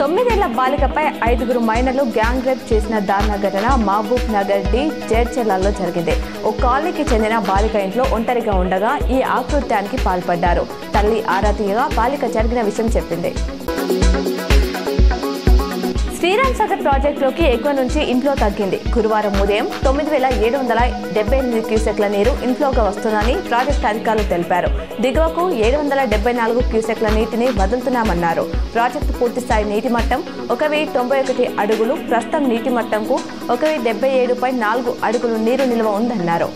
9 ఏళ్ల బాలికపై 5 మైనర్లు గ్యాంగ్ రేప్ చేసిన దారుణ ఘటన మహబూబ్ నగర్ డి జడ్చెర్లలో జరిగింది. ఓ కాలనీకి చెందిన బాలిక ఇంట్లో ఒంటరిగా ఉండగా ఈ ఆకృత్యానికి పాల్పడ్డారు. తల్లి ఆరా తీయగా బాలిక జరిగిన విషయం చెప్పింది. శ్రీరామ్ సాగర్ ప్రాజెక్టులోకి ఎగువ నుంచి ఇన్ఫ్లో తగ్గింది. గురువారం ఉదయం 9,778 క్యూసెక్ల నీరు ఇన్ఫ్లోగా వస్తుందని ప్రాజెక్టు అధికారులు తెలిపారు. దిగువకు 774 క్యూసెక్ల నీటిని వదులుతున్నామన్నారు. ప్రాజెక్టు పూర్తిస్థాయి నీటి మట్టం 1,091 అడుగులు. ప్రస్తుతం నీటి మట్టంకు 1,077.4 అడుగులు నీరు నిల్వ ఉందన్నారు.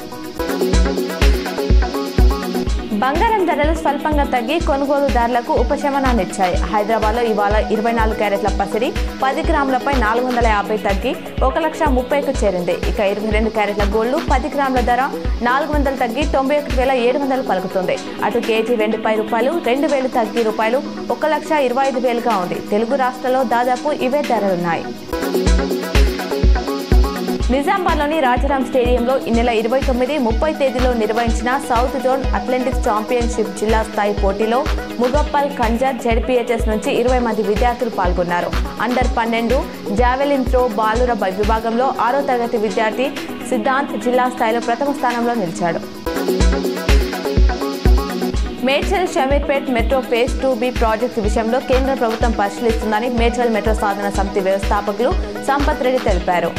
బంగారం ధరలు స్వల్పంగా తగ్గి కొనుగోలుదారులకు ఉపశమనాన్నిచ్చాయి. హైదరాబాద్లో ఇవాళ 24 క్యారెట్ల పసిడి 10 గ్రాములపై 450 తగ్గి 1,30,000కు చేరింది. ఇక 22 క్యారెట్ల గోల్డ్ 10 గ్రాముల ధర 400 తగ్గి 91,700 పలుకుతుంది. అటు కేజీ వెండిపై రూపాయలు 2,000 తగ్గి రూపాయలు 1,25,000గా ఉంది. తెలుగు రాష్ట్రాల్లో దాదాపు ఇవే ధరలున్నాయి. నిజామాబాద్లోని రాజారాం స్టేడియంలో ఈ నెల 29, 30 తేదీలో నిర్వహించిన సౌత్ జోన్ అథ్లెటిక్స్ ఛాంపియన్షిప్ జిల్లా స్థాయి పోటీలో ముగప్పల్ కంజర్ జెడ్పీహెచ్ఎస్ నుంచి 20 మంది విద్యార్థులు పాల్గొన్నారు. అండర్ 12 జావెలిన్ త్రో బాలుర విభాగంలో 6వ తరగతి విద్యార్థి సిద్ధాంత్ జిల్లా స్థాయిలో ప్రథమ స్థానంలో నిలిచాడు. Medchal Shamirpet metro phase 2B project విషయంలో కేంద్ర ప్రభుత్వం పరిశీలిస్తుందని మేడ్చల్ మెట్రో సాధన సమితి వ్యవస్థాపకులు సంపత్ రెడ్డి తెలిపారు.